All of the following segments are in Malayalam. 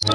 +1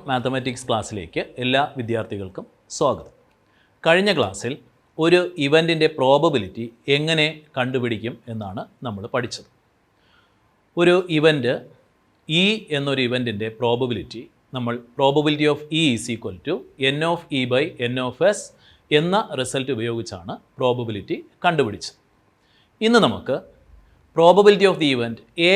മാത്തമാറ്റിക്സ് ക്ലാസ്സിലേക്ക് എല്ലാ വിദ്യാർത്ഥികൾക്കും സ്വാഗതം. കഴിഞ്ഞ ക്ലാസ്സിൽ ഒരു ഇവൻറ്റിൻ്റെ പ്രോബബിലിറ്റി എങ്ങനെ കണ്ടുപിടിക്കും എന്നാണ് നമ്മൾ പഠിച്ചത്. ഒരു ഇവൻറ്റ് ഇ എന്നൊരു ഇവൻറ്റിൻ്റെ പ്രോബബിലിറ്റി നമ്മൾ പ്രോബബിലിറ്റി ഓഫ് ഇ (n(e)/n(s) എന്ന റിസൾട്ട് ഉപയോഗിച്ചാണ് പ്രോബബിലിറ്റി കണ്ടുപിടിച്ചത്. ഇന്ന് നമുക്ക് probability of the event A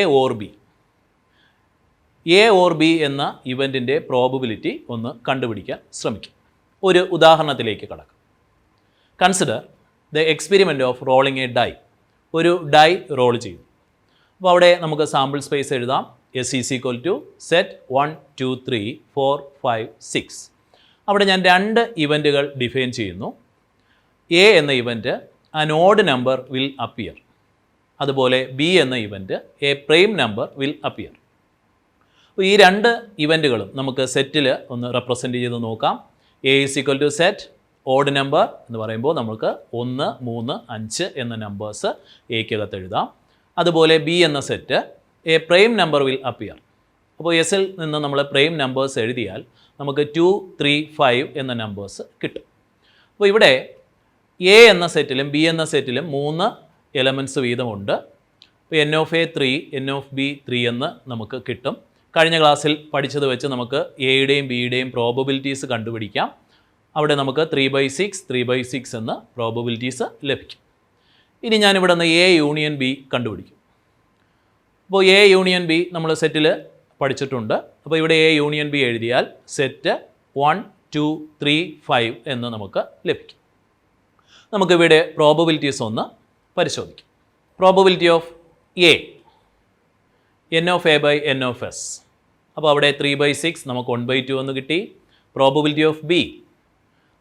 or B എന്ന ഇവൻറ്റിൻ്റെ പ്രോബബിലിറ്റി ഒന്ന് കണ്ടുപിടിക്കാൻ ശ്രമിക്കും. ഒരു ഉദാഹരണത്തിലേക്ക് കടക്കാം. Consider the experiment of rolling a die. ഒരു ഡൈ റോൾ ചെയ്യും. അപ്പോൾ അവിടെ നമുക്ക് സാമ്പിൾ സ്പേസ് എഴുതാം. S set 1 2 3 4 5 6. അവിടെ ഞാൻ രണ്ട് ഇവൻറ്റുകൾ ഡിഫൈൻ ചെയ്യുന്നു. എ എന്ന event an odd number will appear. അതുപോലെ ബി എന്ന event A prime number will appear. അപ്പോൾ ഈ രണ്ട് ഇവൻറ്റുകളും നമുക്ക് സെറ്റിൽ ഒന്ന് റെപ്രസെൻറ്റ് ചെയ്ത് നോക്കാം. എ സെറ്റ് ഓഡ് നമ്പർ എന്ന് പറയുമ്പോൾ നമുക്ക് 1 3 5 എന്ന നമ്പേഴ്സ് എക്കകത്ത് എഴുതാം. അതുപോലെ ബി എന്ന set A prime number will appear. അപ്പോൾ എസിൽ നിന്ന് നമ്മൾ പ്രൈം നമ്പേഴ്സ് എഴുതിയാൽ നമുക്ക് 2 3 5 എന്ന നമ്പേഴ്സ് കിട്ടും. അപ്പോൾ ഇവിടെ എ എന്ന സെറ്റിലും ബി എന്ന സെറ്റിലും 3 എലമെൻറ്റ്സ് വീതമുണ്ട്. അപ്പോൾ n(a) 3 n(b) 3 എന്ന് നമുക്ക് കിട്ടും. കഴിഞ്ഞ ക്ലാസ്സിൽ പഠിച്ചത് വെച്ച് നമുക്ക് എയുടെയും ബിയുടെയും പ്രോബബിലിറ്റീസ് കണ്ടുപിടിക്കാം. അവിടെ നമുക്ക് 3/6 3/6 എന്ന പ്രോബബിലിറ്റീസ് ലഭിക്കും. ഇനി ഞാനിവിടെ നിന്ന് എ യൂണിയൻ ബി കണ്ടുപിടിക്കും. അപ്പോൾ എ യൂണിയൻ ബി നമ്മൾ സെറ്റിൽ പഠിച്ചിട്ടുണ്ട്. അപ്പോൾ ഇവിടെ എ യൂണിയൻ ബി എഴുതിയാൽ സെറ്റ് 1 2 3 5 എന്ന് നമുക്ക് ലഭിക്കും. നമുക്കിവിടെ പ്രോബബിലിറ്റീസ് ഒന്ന് പരിശോധിക്കാം. Probability of A n(a)/n(s). അപ്പോൾ അവിടെ 3/6 നമുക്ക് 1/2 എന്ന് കിട്ടി. പ്രോബബിലിറ്റി ഓഫ് ബി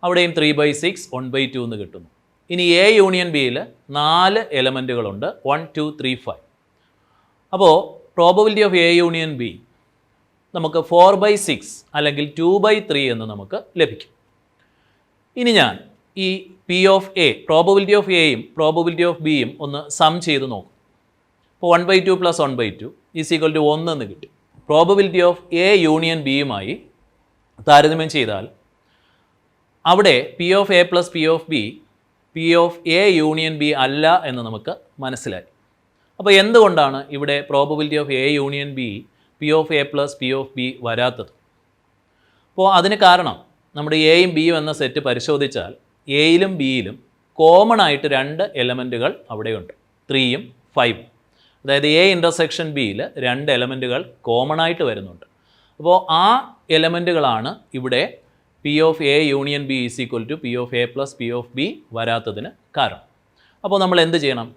അവിടെയും 3/6 1/2 എന്ന് കിട്ടുന്നു. ഇനി എ യൂണിയൻ ബിയിൽ 4 എലമെൻറ്റുകളുണ്ട് 1 2 3 5. അപ്പോൾ probability of A union B നമുക്ക് 4/6 അല്ലെങ്കിൽ 2/3 എന്ന് നമുക്ക് ലഭിക്കും. ഇനി ഞാൻ ഈ P of A probability of എയും പ്രോബബിലിറ്റി ഓഫ് ബിയും ഒന്ന് സം ചെയ്ത് നോക്കും. അപ്പോൾ 1/2 + 1/2 = 1 എന്ന് കിട്ടി. പ്രോബബിലിറ്റി ഓഫ് എ യൂണിയൻ ബിയുമായി താരതമ്യം ചെയ്താൽ അവിടെ P of A + P of B P of A union B അല്ല എന്ന് നമുക്ക് മനസ്സിലായി. അപ്പോൾ എന്തുകൊണ്ടാണ് ഇവിടെ probability of A union B P of A + P of B വരാത്തത്? അപ്പോൾ അതിന് കാരണം നമ്മുടെ എയും ബിയും എന്ന സെറ്റ് പരിശോധിച്ചാൽ എയിലും ബിയിലും കോമൺ ആയിട്ട് 2 എലമെൻറ്റുകൾ അവിടെയുണ്ട്, 3ഉം 5ഉം. അതായത് എ ഇൻ്റർസെക്ഷൻ ബിയിൽ 2 എലമെൻറ്റുകൾ കോമൺ ആയിട്ട് വരുന്നുണ്ട്. അപ്പോൾ ആ എലമെൻറ്റുകളാണ് ഇവിടെ P of A union B = P of A + P of B വരാത്തതിന് കാരണം. അപ്പോൾ നമ്മൾ എന്ത് ചെയ്യണം?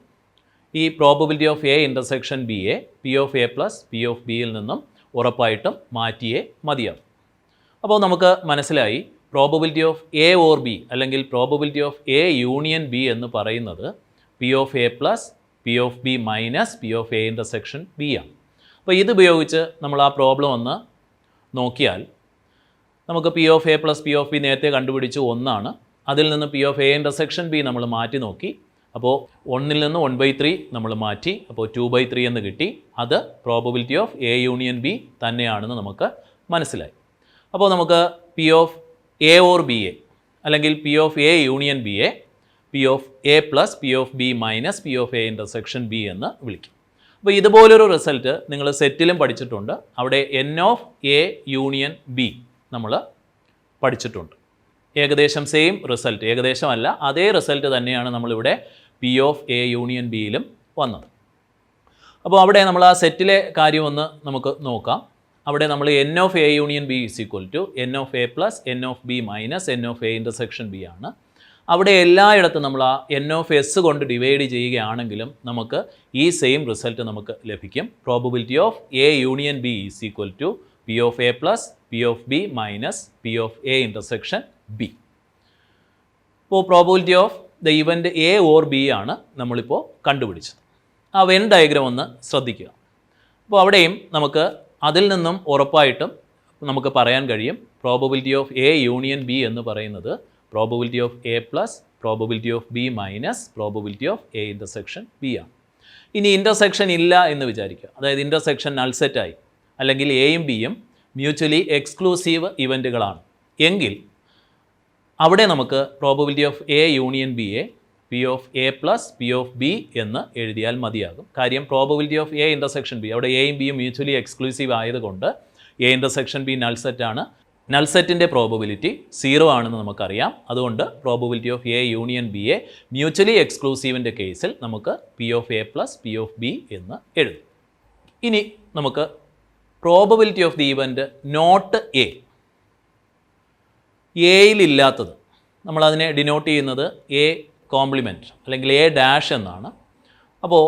ഈ പ്രോബബിലിറ്റി ഓഫ് എ ഇൻ്റർസെക്ഷൻ ബിയെ P of A + P of ബിയിൽ നിന്നും ഉറപ്പായിട്ടും മാറ്റിയേ മതിയാവും. അപ്പോൾ നമുക്ക് മനസ്സിലായി probability of A or B അല്ലെങ്കിൽ probability of A union B എന്ന് പറയുന്നത് P of A + P of B - P of A intersection B ആണ്. അപ്പോൾ ഇതുപയോഗിച്ച് നമ്മൾ ആ പ്രോബ്ലം ഒന്ന് നോക്കിയാൽ നമുക്ക് P of A + P of B നേരത്തെ കണ്ടുപിടിച്ച് 1 ആണ്. അതിൽ നിന്ന് P of A intersection B നമ്മൾ മാറ്റി നോക്കി. അപ്പോൾ 1ൽ നിന്ന് 1/3 നമ്മൾ മാറ്റി. അപ്പോൾ 2/3 എന്ന് കിട്ടി. അത് probability of A union B തന്നെയാണെന്ന് നമുക്ക് മനസ്സിലായി. അപ്പോൾ നമുക്ക് P of A or B A അല്ലെങ്കിൽ P of A union B A P of A + P of B - P of A intersection B എന്ന് വിളിക്കും. അപ്പോൾ ഇതുപോലൊരു റിസൾട്ട് നിങ്ങൾ സെറ്റിലും പഠിച്ചിട്ടുണ്ട്. അവിടെ n(a) യൂണിയൻ ബി നമ്മൾ പഠിച്ചിട്ടുണ്ട്. ഏകദേശം സെയിം റിസൾട്ട്, ഏകദേശമല്ല അതേ റിസൾട്ട് തന്നെയാണ് നമ്മളിവിടെ പി ഓഫ് എ യൂണിയൻ ബിയിലും വന്നത്. അപ്പോൾ അവിടെ നമ്മൾ ആ സെറ്റിലെ കാര്യം ഒന്ന് നമുക്ക് നോക്കാം. അവിടെ നമ്മൾ N of A union B is equal to N of A plus N of B minus N of A intersection B ആണ്. അവിടെ എല്ലായിടത്തും നമ്മൾ ആ എൻ ഓഫ് എസ് കൊണ്ട് ഡിവൈഡ് ചെയ്യുകയാണെങ്കിലും നമുക്ക് ഈ സെയിം റിസൾട്ട് നമുക്ക് ലഭിക്കും. Probability of A union B is equal to P of A plus P of B minus P of A intersection B. ഇപ്പോൾ probability of the event A or B ആണ് നമ്മളിപ്പോൾ കണ്ടുപിടിച്ചത്. ആ വെൻ ഡയഗ്രാം ഒന്ന് ശ്രദ്ധിക്കുക. അപ്പോൾ അവിടെയും നമുക്ക് അതിൽ നിന്നും ഉറപ്പായിട്ടും നമുക്ക് പറയാൻ കഴിയും probability of A union B എന്ന് പറയുന്നത് probability of A plus probability of B minus probability of A intersection B ആണ്. ഇനി ഇൻ്റർസെക്ഷൻ ഇല്ല എന്ന് വിചാരിക്കുക, അതായത് ഇൻ്റർസെക്ഷൻ നൾസെറ്റായി, അല്ലെങ്കിൽ എയും ബിയും മ്യൂച്വലി എക്സ്ക്ലൂസീവ് ഇവൻറ്റുകളാണ് എങ്കിൽ അവിടെ നമുക്ക് പ്രോബബിലിറ്റി ഓഫ് എ യൂണിയൻ ബിയെ P of A plus P of B എന്ന് എഴുതിയാൽ മതിയാകും. കാര്യം probability of A intersection B, അവിടെ എയും ബിയും മ്യൂച്വലി എക്സ്ക്ലൂസീവ് ആയതുകൊണ്ട് എ ഇൻ്റർസെക്ഷൻ ബി നൾസെറ്റാണ്. നൾസെറ്റിൻ്റെ പ്രോബബിലിറ്റി 0 ആണെന്ന് നമുക്കറിയാം. അതുകൊണ്ട് പ്രോബബിലിറ്റി ഓഫ് എ യൂണിയൻ ബിയെ മ്യൂച്വലി എക്സ്ക്ലൂസീവിൻ്റെ കേസിൽ നമുക്ക് P of A plus P of B എന്ന് എഴുതും. ഇനി നമുക്ക് probability of the event not A, എയിലില്ലാത്തത്, നമ്മളതിനെ ഡിനോട്ട് ചെയ്യുന്നത് എ കോംപ്ലിമെൻറ്റ് അല്ലെങ്കിൽ എ ഡാഷ് എന്നാണ്. അപ്പോൾ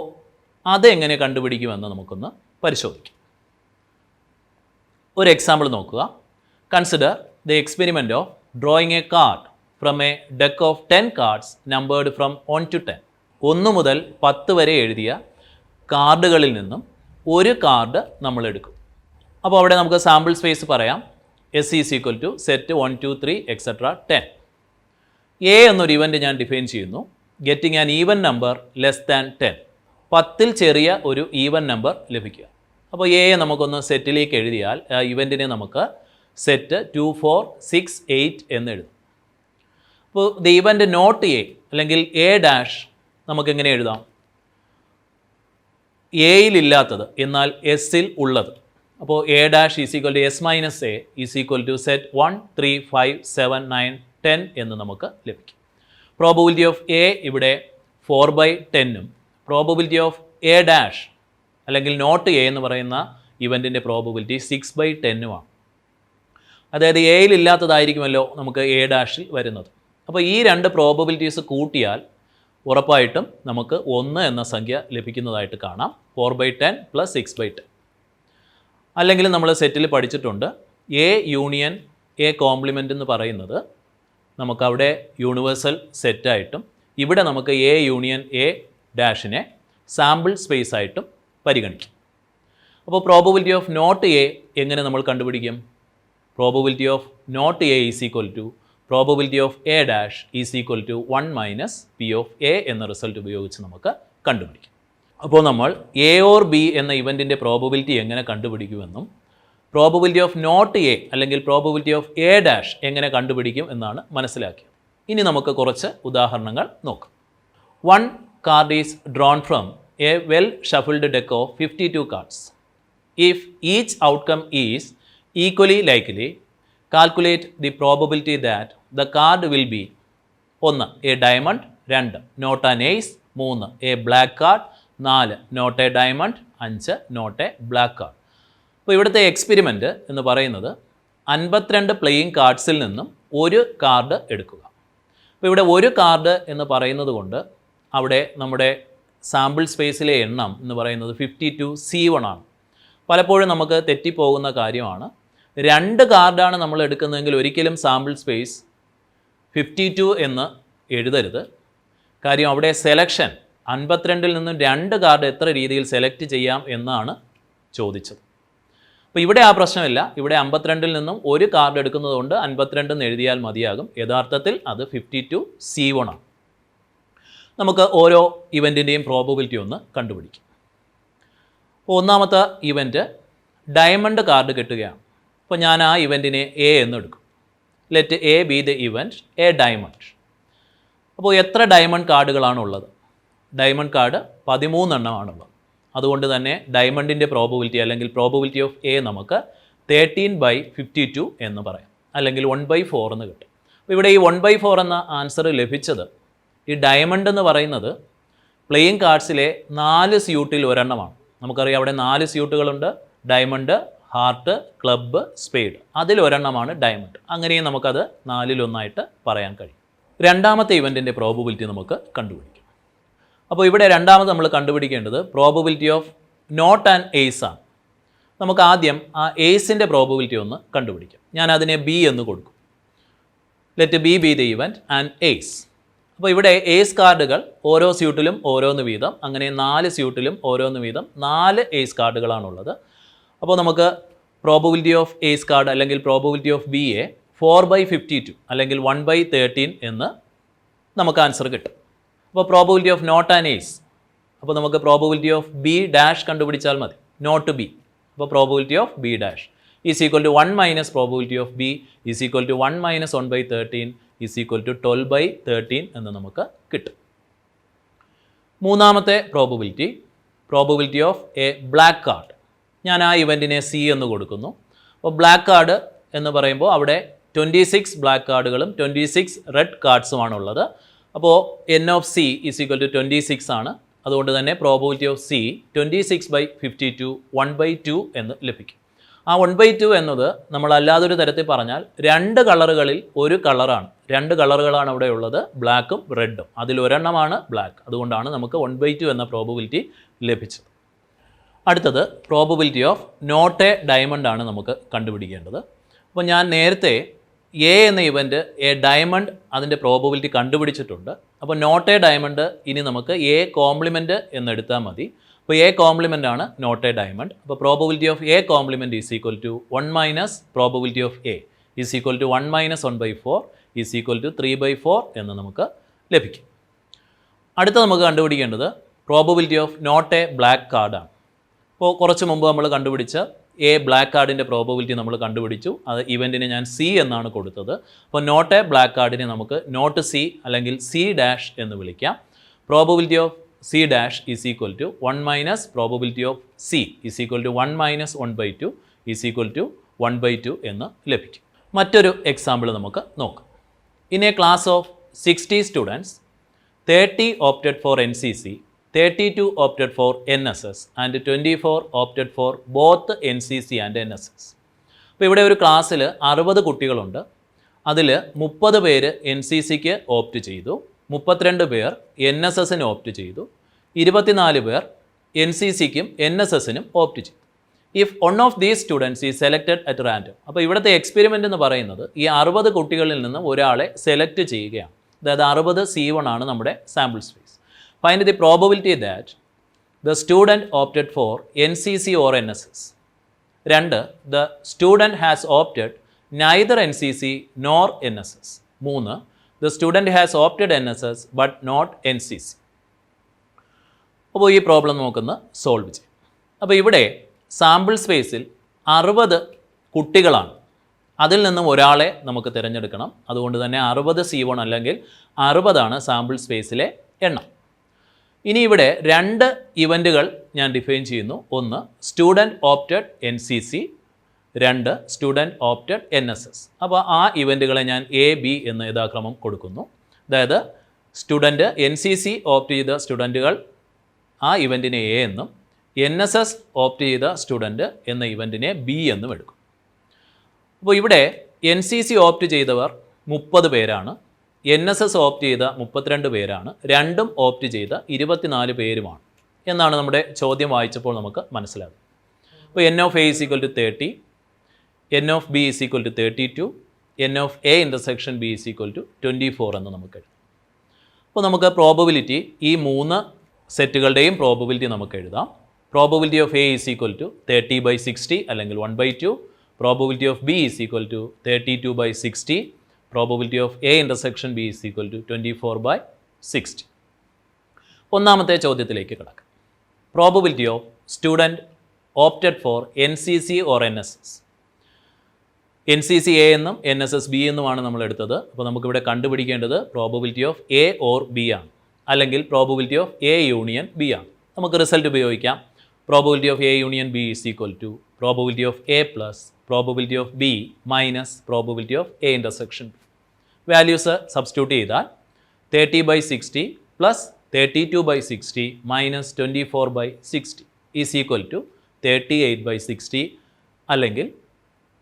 അതെങ്ങനെ കണ്ടുപിടിക്കുമെന്ന് നമുക്കൊന്ന് പരിശോധിക്കാം. ഒരു എക്സാമ്പിൾ നോക്കുക. Consider the experiment of drawing A card from A deck of 10 cards numbered from 1 to 10. 1 മുതൽ 10 വരെ എഴുതിയ കാർഡുകളിൽ നിന്നും ഒരു കാർഡ് നമ്മൾ എടുക്കും. അപ്പോൾ അവിടെ നമുക്ക് സാമ്പിൾ സ്പേസ് പറയാം. S is equal to set 1 2 3 etcetera 10. A എന്നൊരു ഇവൻ്റ് ഞാൻ ഡിഫൈൻ ചെയ്യുന്നു. Getting an even number less than 10. 10ൽ ചെറിയ ഒരു ഈവൻ നമ്പർ ലഭിക്കുക. അപ്പോൾ എയെ നമുക്കൊന്ന് സെറ്റിലേക്ക് എഴുതിയാൽ ആ ഇവൻറ്റിനെ നമുക്ക് സെറ്റ് 2 4 6 8 എന്ന് എഴുതും. അപ്പോൾ ദ ഇവൻ്റ് നോട്ട് എ അല്ലെങ്കിൽ എ ഡാഷ് നമുക്കെങ്ങനെ എഴുതാം? എയിലില്ലാത്തത് എന്നാൽ എസ്സിൽ ഉള്ളത്. അപ്പോൾ A dash is equal to S minus A is equal to set 1 3 5 7 9 10 എന്ന് നമുക്ക് ലഭിക്കും. പ്രോബബിലിറ്റി ഓഫ് എ ഇവിടെ 4/10ഉം പ്രോബബിലിറ്റി ഓഫ് എ ഡാഷ് അല്ലെങ്കിൽ നോട്ട് എ എന്ന് പറയുന്ന ഇവൻറ്റിൻ്റെ പ്രോബബിലിറ്റി 6/10ഉമാണ്. അതായത് എയിലില്ലാത്തതായിരിക്കുമല്ലോ നമുക്ക് എ ഡാഷിൽ വരുന്നത്. അപ്പോൾ ഈ രണ്ട് പ്രോബബിലിറ്റീസ് കൂട്ടിയാൽ ഉറപ്പായിട്ടും നമുക്ക് 1 എന്ന സംഖ്യ ലഭിക്കുന്നതായിട്ട് കാണാം. 4/10 + 6/10. അല്ലെങ്കിൽ നമ്മൾ സെറ്റിൽ പഠിച്ചിട്ടുണ്ട് എ യൂണിയൻ എ കോംപ്ലിമെൻ്റ് എന്ന് പറയുന്നത് നമുക്കവിടെ യൂണിവേഴ്സൽ സെറ്റായിട്ടും ഇവിടെ നമുക്ക് എ യൂണിയൻ എ ഡാഷിനെ സാമ്പിൾ സ്പേസ് ആയിട്ടും പരിഗണിക്കും. അപ്പോൾ പ്രോബബിലിറ്റി ഓഫ് നോട്ട് എ എങ്ങനെ നമ്മൾ കണ്ടുപിടിക്കും? Probability of not A is equal to probability of A dash is equal to 1 minus P of A എന്ന റിസൾട്ട് ഉപയോഗിച്ച് നമുക്ക് കണ്ടുപിടിക്കും. അപ്പോൾ നമ്മൾ എ ഓർ ബി എന്ന ഇവൻറ്റിൻ്റെ പ്രോബബിലിറ്റി എങ്ങനെ കണ്ടുപിടിക്കുമെന്നും പ്രോബബിലിറ്റി ഓഫ് നോട്ട് എ അല്ലെങ്കിൽ പ്രോബബിലിറ്റി ഓഫ് എ ഡാഷ് എങ്ങനെ കണ്ടുപിടിക്കും എന്നാണ് മനസ്സിലാക്കിയത്. ഇനി നമുക്ക് കുറച്ച് ഉദാഹരണങ്ങൾ നോക്കാം. 1 card is drawn from a well shuffled deck of 52 cards. If each outcome is equally likely, calculate the probability that the card will be 1 a diamond, 2 not an ace, 3 a black card, 4 not a diamond, 5 not a black card. അപ്പോൾ ഇവിടുത്തെ എക്സ്പെരിമെൻറ്റ് എന്ന് പറയുന്നത് 52 പ്ലേയിങ് കാർഡ്സിൽ നിന്നും ഒരു കാർഡ് എടുക്കുക. അപ്പോൾ ഇവിടെ ഒരു കാർഡ് എന്ന് പറയുന്നത് കൊണ്ട് അവിടെ നമ്മുടെ സാമ്പിൾ സ്പേസിലെ എണ്ണം എന്ന് പറയുന്നത് 52C1 ആണ്. പലപ്പോഴും നമുക്ക് തെറ്റിപ്പോകുന്ന കാര്യമാണ്. 2 കാർഡാണ് നമ്മൾ എടുക്കുന്നതെങ്കിൽ ഒരിക്കലും സാമ്പിൾ സ്പേസ് 52 എന്ന് എഴുതരുത്. കാര്യം അവിടെ സെലക്ഷൻ 52ൽ നിന്നും 2 കാർഡ് എത്ര രീതിയിൽ സെലക്ട് ചെയ്യാം എന്നാണ് ചോദിച്ചത്. അപ്പോൾ ഇവിടെ ആ പ്രശ്നമില്ല. ഇവിടെ 52ൽ നിന്നും ഒരു കാർഡ് എടുക്കുന്നത് കൊണ്ട് 52 എന്ന് എഴുതിയാൽ മതിയാകും. യഥാർത്ഥത്തിൽ അത് 52C1 ആണ്. നമുക്ക് ഓരോ ഇവൻറ്റിൻ്റെയും പ്രോബബിലിറ്റി ഒന്ന് കണ്ടുപിടിക്കും. അപ്പോൾ ഒന്നാമത്തെ ഇവൻറ്റ് ഡയമണ്ട് കാർഡ് കിട്ടുകയാണ്. അപ്പോൾ ഞാൻ ആ ഇവൻറ്റിനെ എ എന്ന് എടുക്കും. Let A B the event a diamond. അപ്പോൾ എത്ര ഡയമണ്ട് കാർഡുകളാണ് ഉള്ളത്? Diamond card 13 എണ്ണമാണുള്ളത്. അതുകൊണ്ട് തന്നെ ഡയമണ്ടിൻ്റെ പ്രോബബിലിറ്റി അല്ലെങ്കിൽ പ്രോബബിലിറ്റി ഓഫ് എ നമുക്ക് 13/52 എന്ന് പറയാം, അല്ലെങ്കിൽ 1/4 എന്ന് കിട്ടും. അപ്പോൾ ഇവിടെ ഈ 1/4 എന്ന ആൻസർ ലഭിച്ചത് ഈ ഡയമണ്ട് എന്ന് പറയുന്നത് പ്ലേയിങ് കാർഡ്സിലെ 4 സ്യൂട്ടിൽ ഒരെണ്ണമാണ്. നമുക്കറിയാം അവിടെ 4 സ്യൂട്ടുകളുണ്ട്, ഡയമണ്ട്, ഹാർട്ട്, ക്ലബ്ബ്, സ്പേഡ്. അതിലൊരെണ്ണമാണ് ഡയമണ്ട്. അങ്ങനെയും നമുക്കത് 4-1 പറയാൻ കഴിയും. രണ്ടാമത്തെ ഇവൻറ്റിൻ്റെ പ്രോബബിലിറ്റി നമുക്ക് കണ്ടുപിടിക്കാം. അപ്പോൾ ഇവിടെ രണ്ടാമത് നമ്മൾ കണ്ടുപിടിക്കേണ്ടത് probability of not an ace ആണ്. നമുക്ക് ആദ്യം ആ ഏസിൻ്റെ പ്രോബബിലിറ്റി ഒന്ന് കണ്ടുപിടിക്കാം. ഞാൻ അതിനെ ബി എന്ന് കൊടുക്കും. Let B be the event an ace. അപ്പോൾ ഇവിടെ ഏസ് കാർഡുകൾ ഓരോ സ്യൂട്ടിലും ഓരോന്ന് വീതം, അങ്ങനെ 4 സ്യൂട്ടിലും ഓരോന്ന് വീതം 4 ഏസ് കാർഡുകളാണുള്ളത്. അപ്പോൾ നമുക്ക് പ്രോബബിലിറ്റി ഓഫ് ഏസ് കാർഡ് അല്ലെങ്കിൽ പ്രോബബിലിറ്റി ഓഫ് ബി എ 4/52 അല്ലെങ്കിൽ 1/13 എന്ന് നമുക്ക് ആൻസർ കിട്ടും. അപ്പോൾ probability of not an ace, അപ്പോൾ നമുക്ക് പ്രോബബിലിറ്റി ഓഫ് ബി ഡാഷ് കണ്ടുപിടിച്ചാൽ മതി, നോട്ട് ബി. അപ്പോൾ probability of B dash is equal to 1 minus probability of B is equal to 1 minus 1/13 is equal to 12/13 എന്ന് നമുക്ക് കിട്ടും. മൂന്നാമത്തെ probability of a black card. ഞാൻ ആ ഇവൻറ്റിനെ സി എന്ന് കൊടുക്കുന്നു. അപ്പോൾ ബ്ലാക്ക് കാർഡ് എന്ന് പറയുമ്പോൾ അവിടെ 26 ബ്ലാക്ക് കാർഡുകളും 26 റെഡ് കാർഡ്സുമാണുള്ളത്. അപ്പോൾ N of C is equal to 26 ആണ്. അതുകൊണ്ട് തന്നെ പ്രോബബിലിറ്റി ഓഫ് സി 26/52 1/2 എന്ന് ലഭിക്കും. ആ 1/2 എന്നത് നമ്മൾ അല്ലാതൊരു തരത്തിൽ പറഞ്ഞാൽ 2 കളറുകളിൽ ഒരു കളറാണ്. 2 കളറുകളാണ് അവിടെ ഉള്ളത്, ബ്ലാക്കും റെഡും. അതിലൊരെണ്ണമാണ് ബ്ലാക്ക്. അതുകൊണ്ടാണ് നമുക്ക് 1/2 എന്ന പ്രോബബിലിറ്റി ലഭിച്ചത്. അടുത്തത് probability of not a diamond ആണ് നമുക്ക് കണ്ടുപിടിക്കേണ്ടത്. അപ്പോൾ ഞാൻ നേരത്തെ എ എന്ന ഇവൻറ്റ് എ ഡയമണ്ട് അതിൻ്റെ പ്രോബബിലിറ്റി കണ്ടുപിടിച്ചിട്ടുണ്ട്. അപ്പോൾ നോട്ട് എ ഡയമണ്ട് ഇനി നമുക്ക് എ കോംപ്ലിമെൻറ്റ് എന്നെടുത്താൽ മതി. അപ്പോൾ എ കോംപ്ലിമെൻ്റ് ആണ് നോട്ട് എ ഡയമണ്ട്. അപ്പോൾ probability of A complement is equal to 1 minus probability of A is equal to 1 minus 1/4 is equal to 3/4 എന്ന് നമുക്ക് ലഭിക്കും. അടുത്ത നമുക്ക് കണ്ടുപിടിക്കേണ്ടത് probability of not a black കാർഡാണ്. അപ്പോൾ കുറച്ച് മുമ്പ് നമ്മൾ കണ്ടുപിടിച്ച എ ബ്ലാക്ക് കാർഡിൻ്റെ പ്രോബബിലിറ്റി നമ്മൾ കണ്ടുപിടിച്ചു. അത് ഇവൻറ്റിന് ഞാൻ സി എന്നാണ് കൊടുത്തത്. അപ്പോൾ നോട്ട് എ ബ്ലാക്ക് കാർഡിനെ നമുക്ക് നോട്ട് സി അല്ലെങ്കിൽ സി ഡാഷ് എന്ന് വിളിക്കാം. Probability of C dash is equal to 1 minus probability of C is equal to 1 minus 1/2 is equal to 1/2 എന്ന് ലഭിക്കും. മറ്റൊരു എക്സാമ്പിൾ നമുക്ക് നോക്കാം. In a class of 60 students 30 opted for NCC, 32 opted for NSS and 24 opted for both NCC and NSS. അപ്പോൾ ഇവിടെ ഒരു ക്ലാസ്സിൽ 60 കുട്ടികളുണ്ട്. അതിൽ 30 പേര് NCCക്ക് ഓപ്റ്റ് ചെയ്തു, 32 പേർ NSSന് ഓപ്റ്റ് ചെയ്തു, 24 പേർ NCCക്കും NSSനും ഓപ്റ്റ് ചെയ്തു. If one of these students is selected at random. അപ്പോൾ ഇവിടുത്തെ എക്സ്പെരിമെൻ്റ് എന്ന് പറയുന്നത് ഈ 60 കുട്ടികളിൽ നിന്ന് ഒരാളെ സെലക്ട് ചെയ്യുകയാണ്. അതായത് 60 C1 ആണ് നമ്മുടെ sample space. Find the probability that the student opted for NCC or NSS. 2. The student has opted neither NCC nor NSS. 3. The student has opted NSS but not NCC. അപ്പോൾ ഈ പ്രോബ്ലം നമുക്കൊന്ന് സോൾവ് ചെയ്യാം. അപ്പോൾ ഇവിടെ സാമ്പിൾ സ്പേസിൽ 60 കുട്ടികളാണ്. അതിൽ നിന്നും ഒരാളെ നമുക്ക് തിരഞ്ഞെടുക്കണം. അതുകൊണ്ട് തന്നെ 60 C1 അല്ലെങ്കിൽ 60 ആണ് സാമ്പിൾ സ്പേസിലെ എണ്ണം. ഇനി ഇവിടെ 2 ഇവൻറ്റുകൾ ഞാൻ ഡിഫൈൻ ചെയ്യുന്നു. ഒന്ന് student opted NCC, 2 student opted NSS. അപ്പോൾ ആ ഇവൻറ്റുകളെ ഞാൻ A, B എന്ന് യഥാക്രമം കൊടുക്കുന്നു. അതായത് സ്റ്റുഡൻറ്റ് NCC ഓപ്റ്റ് ചെയ്ത സ്റ്റുഡൻറ്റുകൾ ആ ഇവൻറ്റിനെ A എന്നും NSS ഓപ്റ്റ് ചെയ്ത സ്റ്റുഡൻറ്റ് എന്ന ഇവൻറ്റിനെ B എന്നും എടുക്കും. അപ്പോൾ ഇവിടെ NCC ഓപ്റ്റ് ചെയ്തവർ 30 പേരാണ്, NSS ഓപ്റ്റ് ചെയ്ത 32 പേരാണ്, രണ്ടും ഓപ്റ്റ് ചെയ്ത 24 പേരുമാണ് എന്നാണ് നമ്മുടെ ചോദ്യം വായിച്ചപ്പോൾ നമുക്ക് മനസ്സിലാകും. അപ്പോൾ N of A is equal to 30, N of B is equal to 32, N of A intersection B is equal to 24 എന്ന് നമുക്ക് എഴുതാം. അപ്പോൾ നമുക്ക് പ്രോബബിലിറ്റി ഈ 3 സെറ്റുകളുടെയും പ്രോബബിലിറ്റി നമുക്ക് എഴുതാം. Probability of A is equal to 30/60 അല്ലെങ്കിൽ 1/2. Probability of B is equal to 32/60. Probability of A intersection B is equal to 24/60. ഒന്നാമത്തെ ചോദ്യത്തിലേക്ക് കിടക്കാം. Probability of student opted for NCC or NSS. NCC A എന്നും NSS B എന്നുമാണ് നമ്മൾ എടുത്തത്. അപ്പോൾ നമുക്കിവിടെ കണ്ടുപിടിക്കേണ്ടത് probability of A or B ആണ്, അല്ലെങ്കിൽ probability of A union B ആണ്. നമുക്ക് റിസൾട്ട് ഉപയോഗിക്കാം. Probability of A union B is equal to probability of A plus probability of B minus probability of A intersection B. Values substitute ചെയ്താൽ 30/60 plus 32/60 minus 24/60 is equal to 38/60 അല്ലെങ്കിൽ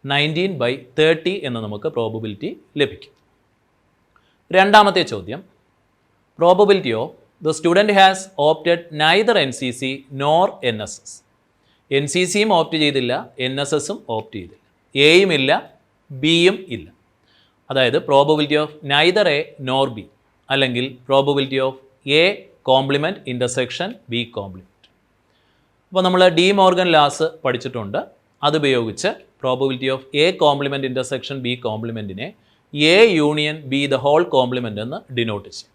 19/30 എന്ന് നമുക്ക് പ്രോബബിലിറ്റി ലഭിക്കും. രണ്ടാമത്തെ ചോദ്യം, probability of the student has opted neither NCC nor NSS. NCCയും ഓപ്റ്റ് ചെയ്തില്ല, NSSഉം ഓപ്റ്റ് ചെയ്തില്ല, എയും ഇല്ല ബിയും ഇല്ല. അതായത് probability of neither A nor B അല്ലെങ്കിൽ probability of A complement intersection B complement. അപ്പോൾ നമ്മൾ ഡി മോർഗൻ ലാസ് പഠിച്ചിട്ടുണ്ട്. അതുപയോഗിച്ച് probability of A complement intersection B കോംപ്ലിമെൻറ്റിനെ A union B the whole complement എന്ന് ഡിനോട്ട് ചെയ്യും.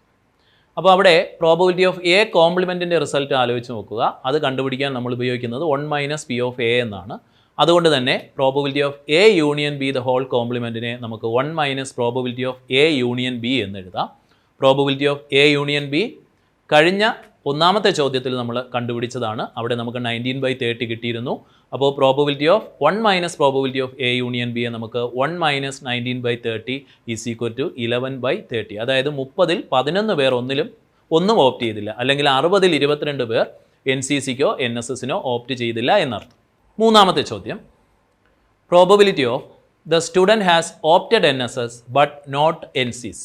അപ്പോൾ അവിടെ പ്രോബബിലിറ്റി ഓഫ് എ കോംപ്ലിമെൻറ്റിൻ്റെ റിസൾട്ട് ആലോചിച്ച് നോക്കുക. അത് കണ്ടുപിടിക്കാൻ നമ്മൾ ഉപയോഗിക്കുന്നത് 1 - P of A എന്നാണ്. അതുകൊണ്ട് തന്നെ probability of A union B the whole കോംപ്ലിമെൻറ്റിനെ നമുക്ക് 1 - probability of A union B എന്ന് എഴുതാം. Probability of A union B കഴിഞ്ഞ ഒന്നാമത്തെ ചോദ്യത്തിൽ നമ്മൾ കണ്ടുപിടിച്ചതാണ്. അവിടെ നമുക്ക് 19/30 കിട്ടിയിരുന്നു. അപ്പോൾ probability of 1 - probability of A union ബിയെ നമുക്ക് 1 - 19/30 ഈസ് ഈക്വൽ ടു 11/30. അതായത് 30-ൽ 11 പേർ ഒന്നും ഓപ്റ്റ് ചെയ്തില്ല, അല്ലെങ്കിൽ 60-ൽ 22 പേർ NCCക്കോ NSSനോ ഓപ്റ്റ് ചെയ്തില്ല എന്നർത്ഥം. മൂന്നാമത്തെ ചോദ്യം, probability of the student has opted NSS but not NCC.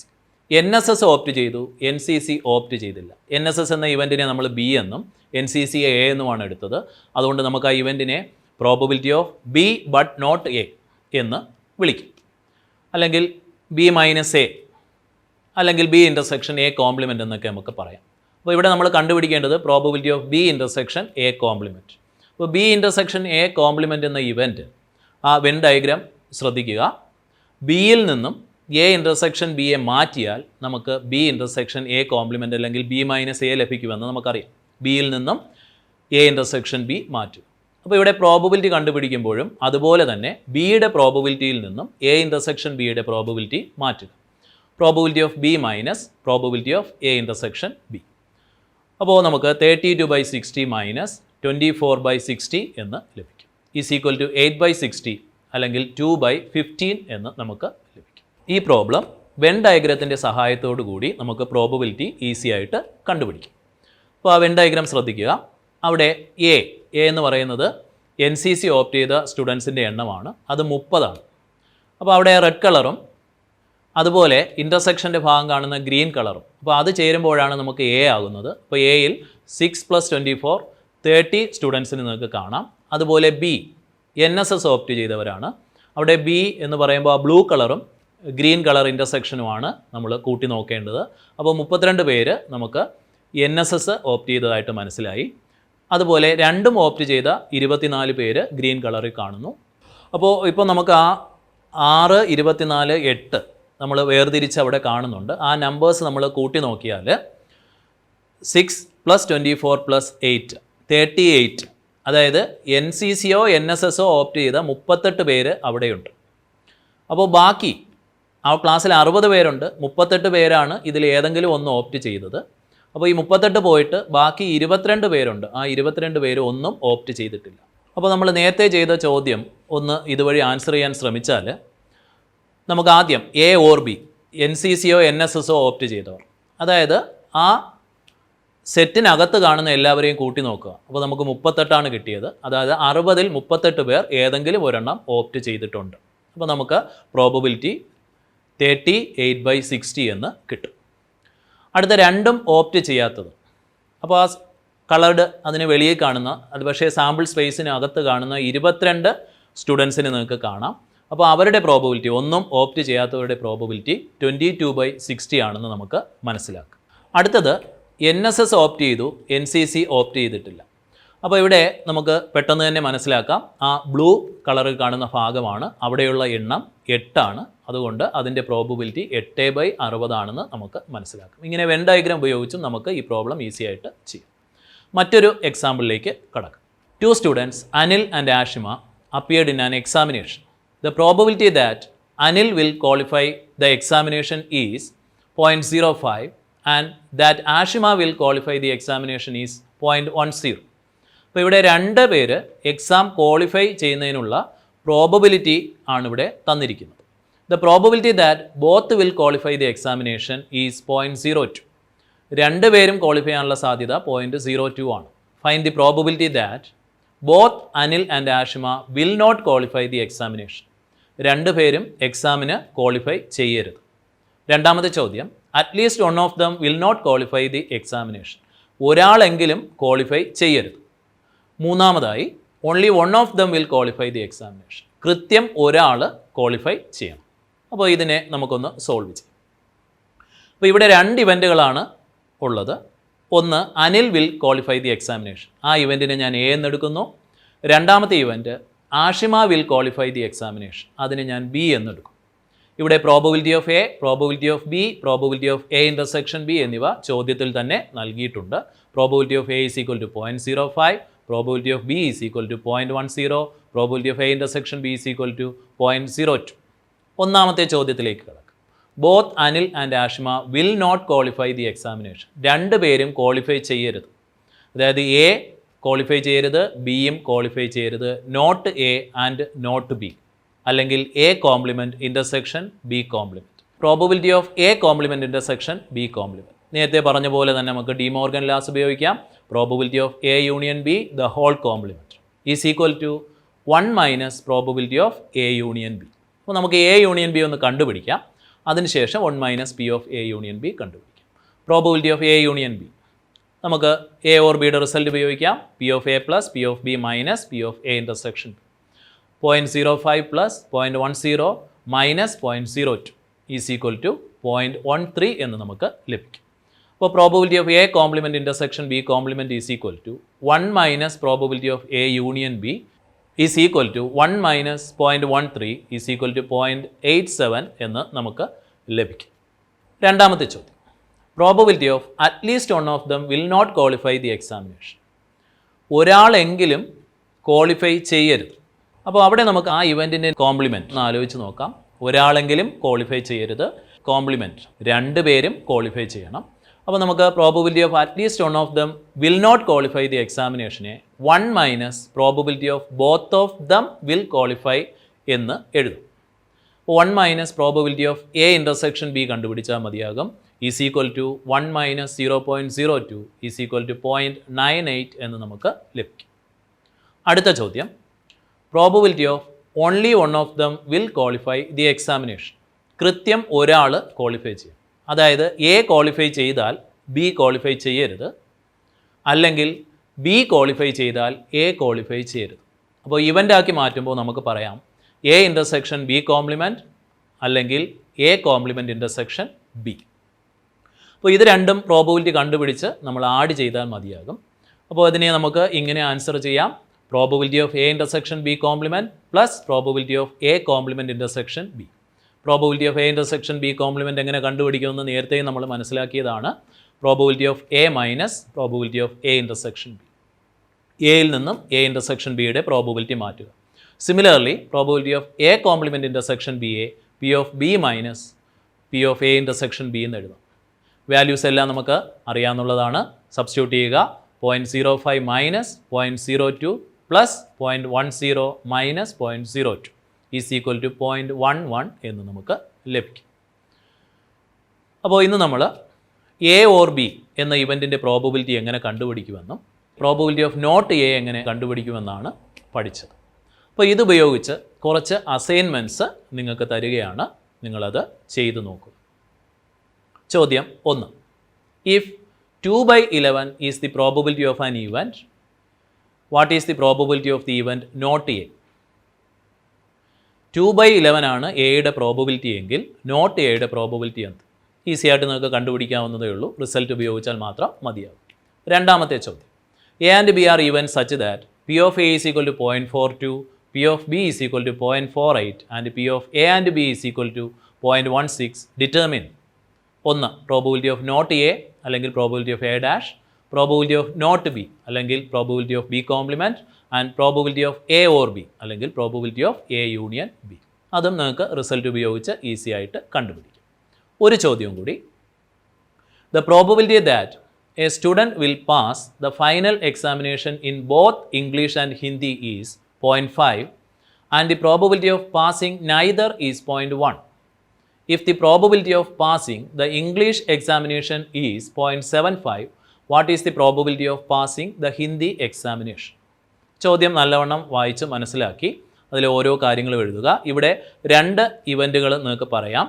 NSS opt ചെയ്തു, NCC ഓപ്റ്റ് ചെയ്തില്ല. NSS എന്ന ഇവൻറ്റിനെ നമ്മൾ ബി എന്നും NCC എ എന്നുമാണ് എടുത്തത്. അതുകൊണ്ട് നമുക്ക് ആ ഇവൻറ്റിനെ probability of B but not A എന്ന് വിളിക്കും, അല്ലെങ്കിൽ B - A, അല്ലെങ്കിൽ ബി ഇൻ്റർസെക്ഷൻ എ കോംപ്ലിമെൻ്റ് എന്നൊക്കെ നമുക്ക് പറയാം. അപ്പോൾ ഇവിടെ നമ്മൾ കണ്ടുപിടിക്കേണ്ടത് probability of B intersection A complement. അപ്പോൾ ബി ഇൻ്റർസെക്ഷൻ എ കോംപ്ലിമെൻ്റ് എന്ന ഇവൻറ്റ് ആ വെൻ ഡയഗ്രാം ശ്രദ്ധിക്കുക. ബിയിൽ നിന്നും എ ഇൻ്റർസെക്ഷൻ ബിയെ മാറ്റിയാൽ നമുക്ക് ബി ഇൻ്റർസെക്ഷൻ എ കോംപ്ലിമെൻ്റ് അല്ലെങ്കിൽ B - A ലഭിക്കുമെന്ന് നമുക്കറിയാം. ബിയിൽ നിന്നും എ ഇൻ്റർസെക്ഷൻ ബി മാറ്റും. അപ്പോൾ ഇവിടെ പ്രോബബിലിറ്റി കണ്ടുപിടിക്കുമ്പോഴും അതുപോലെ തന്നെ ബിയുടെ പ്രോബബിലിറ്റിയിൽ നിന്നും എ ഇൻ്റർസെക്ഷൻ ബിയുടെ പ്രോബബിലിറ്റി മാറ്റുക. Probability of B minus probability of A intersection B. അപ്പോൾ നമുക്ക് 32/60 മൈനസ് 24/60 എന്ന് ലഭിക്കും. ഈസ് ഈക്വൽ ടു 8/60 അല്ലെങ്കിൽ 2/15 എന്ന് നമുക്ക് ലഭിക്കും. ഈ പ്രോബ്ലം വെൻ ഡയഗ്രത്തിൻ്റെ സഹായത്തോടു കൂടി നമുക്ക് പ്രോബബിലിറ്റി ഈസി ആയിട്ട് കണ്ടുപിടിക്കും. അപ്പോൾ ആ വെൻ ഡയഗ്രാം ശ്രദ്ധിക്കുക. അവിടെ എ എന്ന് പറയുന്നത് NCC ഓപ്റ്റ് ചെയ്ത സ്റ്റുഡൻസിൻ്റെ എണ്ണമാണ്, അത് 30 ആണ്. അപ്പോൾ അവിടെ റെഡ് കളറും അതുപോലെ ഇൻ്റർസെക്ഷൻ്റെ ഭാഗം കാണുന്ന ഗ്രീൻ കളറും, അപ്പോൾ അത് ചേരുമ്പോഴാണ് നമുക്ക് എ ആകുന്നത്. അപ്പോൾ എയിൽ 6 + 24 30 സ്റ്റുഡൻസിന് നിങ്ങൾക്ക് കാണാം. അതുപോലെ ബി NSS ഓപ്റ്റ് ചെയ്തവരാണ്. അവിടെ ബി എന്ന് പറയുമ്പോൾ ആ ബ്ലൂ കളറും ഗ്രീൻ കളർ ഇൻ്റർസെക്ഷനുമാണ് നമ്മൾ കൂട്ടി നോക്കേണ്ടത്. അപ്പോൾ 32 പേര് നമുക്ക് NSS ഓപ്റ്റ് ചെയ്തതായിട്ട് മനസ്സിലായി. അതുപോലെ രണ്ടും ഓപ്റ്റ് ചെയ്ത 24 പേര് ഗ്രീൻ കളറിൽ കാണുന്നു. അപ്പോൾ ഇപ്പോൾ നമുക്ക് ആ 6, 24, 8 നമ്മൾ വേർതിരിച്ച് അവിടെ കാണുന്നുണ്ട്. ആ നമ്പേഴ്സ് നമ്മൾ കൂട്ടി നോക്കിയാൽ 6 + 24 + 8 38. അതായത് NCCയോ NSSോ ഓപ്റ്റ് ചെയ്ത 38 പേര് അവിടെയുണ്ട്. അപ്പോൾ ബാക്കി ആ ക്ലാസ്സിൽ 60 പേരുണ്ട്, 38 പേരാണ് ഇതിൽ ഏതെങ്കിലും ഒന്ന് ഓപ്റ്റ് ചെയ്തത്. അപ്പോൾ ഈ 38 പോയിട്ട് ബാക്കി 22 പേരുണ്ട്. ആ 22 പേര് ഒന്നും ഓപ്റ്റ് ചെയ്തിട്ടില്ല. അപ്പോൾ നമ്മൾ നേരത്തെ ചെയ്ത ചോദ്യം ഒന്ന് ഇതുവഴി ആൻസർ ചെയ്യാൻ ശ്രമിച്ചാൽ നമുക്ക് ആദ്യം എ ഓർ ബി NCCയോ NSSോ ഓപ്റ്റ് ചെയ്തവർ, അതായത് ആ സെറ്റിനകത്ത് കാണുന്ന എല്ലാവരെയും കൂട്ടി നോക്കുക. അപ്പോൾ നമുക്ക് 38 കിട്ടിയത്. അതായത് 60-ൽ 38 പേർ ഏതെങ്കിലും ഒരെണ്ണം ഓപ്റ്റ് ചെയ്തിട്ടുണ്ട്. അപ്പോൾ നമുക്ക് പ്രോബബിലിറ്റി 38/60 എന്ന് കിട്ടും. അടുത്ത രണ്ടും ഓപ്റ്റ് ചെയ്യാത്തത്, അപ്പോൾ ആ കളർഡ് അതിന് വെളിയിൽ കാണുന്ന, അത് പക്ഷേ സാമ്പിൾ സ്പേസിനകത്ത് കാണുന്ന 22 സ്റ്റുഡൻസിന് നിങ്ങൾക്ക് കാണാം. അപ്പോൾ അവരുടെ പ്രോബബിലിറ്റി, ഒന്നും ഓപ്റ്റ് ചെയ്യാത്തവരുടെ പ്രോബബിലിറ്റി 22/60 ആണെന്ന് നമുക്ക് മനസ്സിലാക്കാം. അടുത്തത് NSS ഓപ്റ്റ് ചെയ്തു, NCC ഓപ്റ്റ് ചെയ്തിട്ടില്ല. അപ്പോൾ ഇവിടെ നമുക്ക് പെട്ടെന്ന് തന്നെ മനസ്സിലാക്കാം, ആ ബ്ലൂ കളറിൽ കാണുന്ന ഭാഗമാണ്, അവിടെയുള്ള എണ്ണം 8 ആണ്. അതുകൊണ്ട് അതിൻ്റെ പ്രോബബിലിറ്റി 8/60 ആണെന്ന് നമുക്ക് മനസ്സിലാക്കാം. ഇങ്ങനെ വെൻ ഡയഗ്രാം ഉപയോഗിച്ചും നമുക്ക് ഈ പ്രോബ്ലം ഈസി ആയിട്ട് ചെയ്യാം. മറ്റൊരു എക്സാമ്പിളിലേക്ക് കടക്കാം. 2 students, Anil and Ashima, appeared in an examination. The probability that Anil will qualify the examination is 0.05 and that Ashima will qualify the examination is 0.10. അപ്പോൾ ഇവിടെ 2 പേര് എക്സാം ക്വാളിഫൈ ചെയ്യുന്നതിനുള്ള പ്രോബബിലിറ്റി ആണ് ഇവിടെ തന്നിരിക്കുന്നത്. The probability that both will qualify the examination is 0.02. 2 പേരും ക്വാളിഫൈ ചെയ്യാനുള്ള സാധ്യത 0.02 ആണ്. Find the probability that both Anil and Ashima will not qualify the examination. രണ്ടുപേരും എക്സാമിന് ക്വാളിഫൈ ചെയ്യരുത്. രണ്ടാമത്തെ ചോദ്യം, at least one of them will not qualify the examination. ഒരാളെങ്കിലും ക്വാളിഫൈ ചെയ്യരുത്. മൂന്നാമതായി, only one of them will qualify the examination. കൃത്യം ഒരാൾ ക്വാളിഫൈ ചെയ്യണം. അപ്പോൾ ഇതിനെ നമുക്കൊന്ന് സോൾവ് ചെയ്യാം. അപ്പോൾ ഇവിടെ രണ്ട് ഇവൻറ്റുകളാണ് ഉള്ളത്. ഒന്ന്, Anil will qualify the examination. ആ ഇവൻറ്റിനെ ഞാൻ എ എന്നെടുക്കുന്നു. രണ്ടാമത്തെ event, Ashima will qualify the examination. അതിനെ ഞാൻ ബി എന്നെടുക്കും. ഇവിടെ probability of A, probability of B, probability of A intersection B എന്നിവ ചോദ്യത്തിൽ തന്നെ നൽകിയിട്ടുണ്ട്. Probability of A is equal to 0.05, probability of B is equal to 0.10, probability of A intersection B is equal to 0.02. ഒന്നാമത്തെ ചോദ്യത്തിലേക്ക് കിടക്കാം. Both Anil and Ashima will not qualify the examination. രണ്ടുപേരും ക്വാളിഫൈ ചെയ്യരുത്. അതായത് എ ക്വാളിഫൈ ചെയ്യരുത്, ബിയും ക്വാളിഫൈ ചെയ്യരുത്. Not A and not B, അല്ലെങ്കിൽ A complement intersection B complement. Probability of A complement intersection B complement. നേരത്തെ പറഞ്ഞ പോലെ തന്നെ നമുക്ക് ഡി മോർഗൻ ലാസ് ഉപയോഗിക്കാം. Probability of A union B the whole complement is equal to 1 minus probability of A union B. അപ്പോൾ നമുക്ക് എ യൂണിയൻ ബി ഒന്ന് കണ്ടുപിടിക്കാം. അതിനുശേഷം 1 minus P of A union B കണ്ടുപിടിക്കാം. Probability of A union B, നമുക്ക് എ ഓർ ബിയുടെ റിസൾട്ട് ഉപയോഗിക്കാം. P of A plus P of B minus P of A intersection. 0.05 plus 0.10 minus 0.02 is equal to 0.13 എന്ന് നമുക്ക് ലഭിക്കും. അപ്പോൾ probability of A complement intersection B complement is equal to 1 minus probability of A union B is equal to 1 minus 0.13 is equal to 0.87 എന്ന് നമുക്ക് ലഭിക്കും. രണ്ടാമത്തെ ചോദ്യം, probability of at least one of them will not qualify the examination. ഒരാളെങ്കിലും ക്വാളിഫൈ ചെയ്യരുത്. അപ്പോൾ അവിടെ നമുക്ക് ആ ഇവൻറ്റിൻ്റെ കോംപ്ലിമെൻറ്റ് ഒന്ന് ആലോചിച്ച് നോക്കാം. ഒരാളെങ്കിലും ക്വാളിഫൈ ചെയ്യരുത്, കോംപ്ലിമെൻറ്റ് രണ്ടുപേരും ക്വാളിഫൈ ചെയ്യണം. അപ്പോൾ നമുക്ക് probability of at least one of them will not qualify the എക്സാമിനേഷനെ 1 minus probability of both of them will qualify എന്ന് എഴുതും. 1 minus probability of A intersection B കണ്ടുപിടിച്ചാൽ മതിയാകും. Is equal to 1 minus 0.02 is equal to 0.98 എന്ന് നമുക്ക് ലഭിക്കും. അടുത്ത ചോദ്യം, probability of only one of them will qualify the examination. കൃത്യം ഒരാൾ ക്വാളിഫൈ ചെയ്യും. അതായത് എ ക്വാളിഫൈ ചെയ്താൽ ബി ക്വാളിഫൈ ചെയ്യരുത്, അല്ലെങ്കിൽ ബി ക്വാളിഫൈ ചെയ്താൽ എ ക്വാളിഫൈ ചെയ്യരുത്. അപ്പോൾ ഇവൻ്റാക്കി മാറ്റുമ്പോൾ നമുക്ക് പറയാം എ ഇൻ്റർസെക്ഷൻ ബി കോംപ്ലിമെൻറ്റ്, അല്ലെങ്കിൽ എ കോംപ്ലിമെൻറ്റ് ഇൻ്റർസെക്ഷൻ ബി. അപ്പോൾ ഇത് രണ്ടും പ്രോബബിലിറ്റി കണ്ടുപിടിച്ച് നമ്മൾ ആഡ് ചെയ്താൽ മതിയാകും. അപ്പോൾ അതിനെ നമുക്ക് ഇങ്ങനെ ആൻസർ ചെയ്യാം. Probability of A intersection B complement plus probability of A complement intersection B. Probability of A intersection B complement എങ്ങനെ കണ്ടുപിടിക്കുമെന്ന് നേരത്തെ നമ്മൾ മനസ്സിലാക്കിയതാണ്. Probability of A minus probability of A intersection B. എയിൽ നിന്നും എ ഇൻ്റർസെക്ഷൻ ബിയുടെ പ്രോബബിലിറ്റി മാറ്റുക. Similarly probability of A complement intersection B A P of B minus P of A intersection B എന്ന് എഴുതാം. വാല്യൂസ് എല്ലാം നമുക്ക് അറിയാവുന്നതാണ്. സബ്സ്റ്റിറ്റ്യൂട്ട് ചെയ്യുക. 0.05 minus 0.02 plus 0.10 minus 0.02 is equal to 0.11 എന്ന് നമുക്ക് ലഭിക്കും. അപ്പോൾ ഇന്ന് നമ്മൾ എ ഓർ ബി എന്ന ഇവൻറ്റിൻ്റെ പ്രോബബിലിറ്റി എങ്ങനെ കണ്ടുപിടിക്കുമെന്നും പ്രോബബിലിറ്റി ഓഫ് നോട്ട് എ എങ്ങനെ കണ്ടുപിടിക്കുമെന്നാണ് പഠിച്ചത്. അപ്പോൾ ഇതുപയോഗിച്ച് കുറച്ച് അസൈൻമെൻറ്റ്സ് നിങ്ങൾക്ക് തരികയാണ്. നിങ്ങളത് ചെയ്തു നോക്കുക. ചോദ്യം 1. If 2/11 is the probability of an event, what is the probability of the event not A? 2/11 ആണ് എയുടെ പ്രോബബിലിറ്റി എങ്കിൽ നോട്ട് എയുടെ പ്രോബബിലിറ്റി എന്ത്? ഈസി ആയിട്ട് നിങ്ങൾക്ക് കണ്ടുപിടിക്കാവുന്നതേ ഉള്ളൂ. റിസൾട്ട് ഉപയോഗിച്ചാൽ മാത്രം മതിയാകും. രണ്ടാമത്തെ ചോദ്യം, A and B are even such that P of A is equal to 0.42, P of B is equal to 0.48 and P of A and B is equal to 0.16. Determine. 1. Probability of not A അല്ലെങ്കിൽ probability of A dash, probability of not B അല്ലെങ്കിൽ probability of B complement, and probability of A or B അല്ലെങ്കിൽ probability of A union B. അതും നിങ്ങൾക്ക് റിസൾട്ട് ഉപയോഗിച്ച് ഈസി ആയിട്ട് കണ്ടുപിടിക്കും. ഒരു ചോദ്യം കൂടി. The probability that A student will pass the final examination in both English and Hindi is 0.5 and the probability of passing neither is 0.1. If the probability of passing the English examination is 0.75, what is the probability of passing the Hindi examination? ചോദ്യം നല്ലവണ്ണം വായിച്ച് മനസ്സിലാക്കി അതിൽ ഓരോ കാര്യങ്ങളും എഴുതുക. ഇവിടെ 2 ഇവൻറ്റുകൾ നിങ്ങൾക്ക് പറയാം.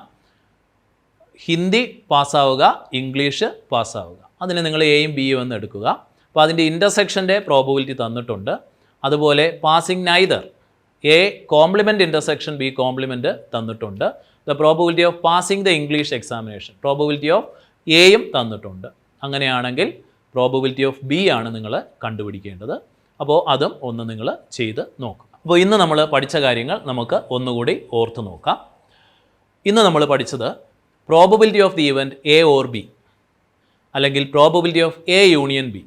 ഹിന്ദി പാസ്സാവുക, ഇംഗ്ലീഷ് പാസ്സാവുക. അതിന് നിങ്ങൾ എയും ബിയും എന്ന് എടുക്കുക. അപ്പോൾ അതിൻ്റെ ഇൻ്റർസെക്ഷൻ്റെ പ്രോബബിലിറ്റി തന്നിട്ടുണ്ട്. അതുപോലെ passing neither, A complement intersection B complement തന്നിട്ടുണ്ട്. The probability of passing the English examination, probability of എയും തന്നിട്ടുണ്ട്. അങ്ങനെയാണെങ്കിൽ പ്രോബബിലിറ്റി ഓഫ് ബി ആണ് നിങ്ങൾ കണ്ടുപിടിക്കേണ്ടത്. അപ്പോൾ അതും ഒന്ന് നിങ്ങൾ ചെയ്ത് നോക്കുക. അപ്പോൾ ഇന്ന് നമ്മൾ പഠിച്ച കാര്യങ്ങൾ നമുക്ക് ഒന്നുകൂടി ഓർത്ത് നോക്കാം. ഇന്ന് നമ്മൾ പഠിച്ചത് probability of the event A or B, അല്ലെങ്കിൽ probability of A union B.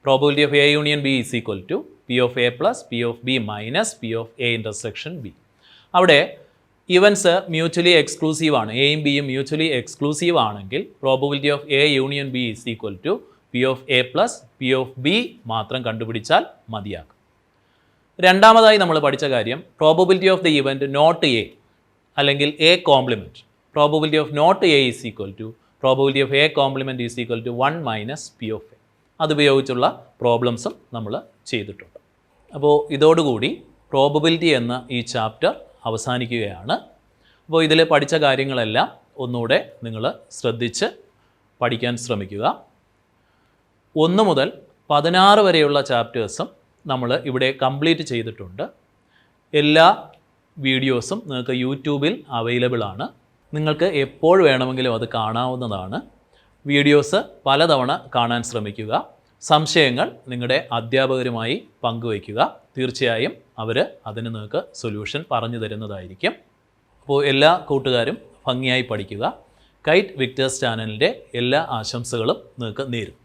Probability of A union B is equal to P of A plus P of B minus P of A intersection B. അവിടെ ഇവൻസ് മ്യൂച്വലി എക്സ്ക്ലൂസീവ് ആണ്. എയും ബിയും മ്യൂച്വലി എക്സ്ക്ലൂസീവ് ആണെങ്കിൽ probability of A union B is equal to P of A plus P of B മാത്രം കണ്ടുപിടിച്ചാൽ മതിയാകും. രണ്ടാമതായി നമ്മൾ പഠിച്ച കാര്യം probability of the event not A, അല്ലെങ്കിൽ A complement. Probability of not A is equal to probability of A complement is equal to 1 minus P of A. അതുപയോഗിച്ചുള്ള പ്രോബ്ലംസും നമ്മൾ ചെയ്തിട്ടുണ്ട്. അപ്പോൾ ഇതോടുകൂടി പ്രോബബിലിറ്റി എന്ന ഈ ചാപ്റ്റർ അവസാനിക്കുകയാണ്. അപ്പോൾ ഇതിൽ പഠിച്ച കാര്യങ്ങളെല്ലാം ഒന്നുകൂടെ നിങ്ങൾ ശ്രദ്ധിച്ച് പഠിക്കാൻ ശ്രമിക്കുക. 1 മുതൽ 16 വരെയുള്ള ചാപ്റ്റേഴ്സും നമ്മൾ ഇവിടെ കംപ്ലീറ്റ് ചെയ്തിട്ടുണ്ട്. എല്ലാ വീഡിയോസും നിങ്ങൾക്ക് യൂട്യൂബിൽ അവൈലബിൾ ആണ്. നിങ്ങൾക്ക് എപ്പോൾ വേണമെങ്കിലും അത് കാണാവുന്നതാണ്. വീഡിയോസ് പലതവണ കാണാൻ ശ്രമിക്കുക. സംശയങ്ങൾ നിങ്ങളുടെ അധ്യാപകരുമായി പങ്കുവയ്ക്കുക. തീർച്ചയായും അവർ അതിന് നിങ്ങൾക്ക് സൊല്യൂഷൻ പറഞ്ഞു തരുന്നതായിരിക്കും. അപ്പോൾ എല്ലാ കൂട്ടുകാരും ഭംഗിയായി പഠിക്കുക. കൈറ്റ് വിക്ടേഴ്സ് ചാനലിൻ്റെ എല്ലാ ആശംസകളും നിങ്ങൾക്ക് നേരും.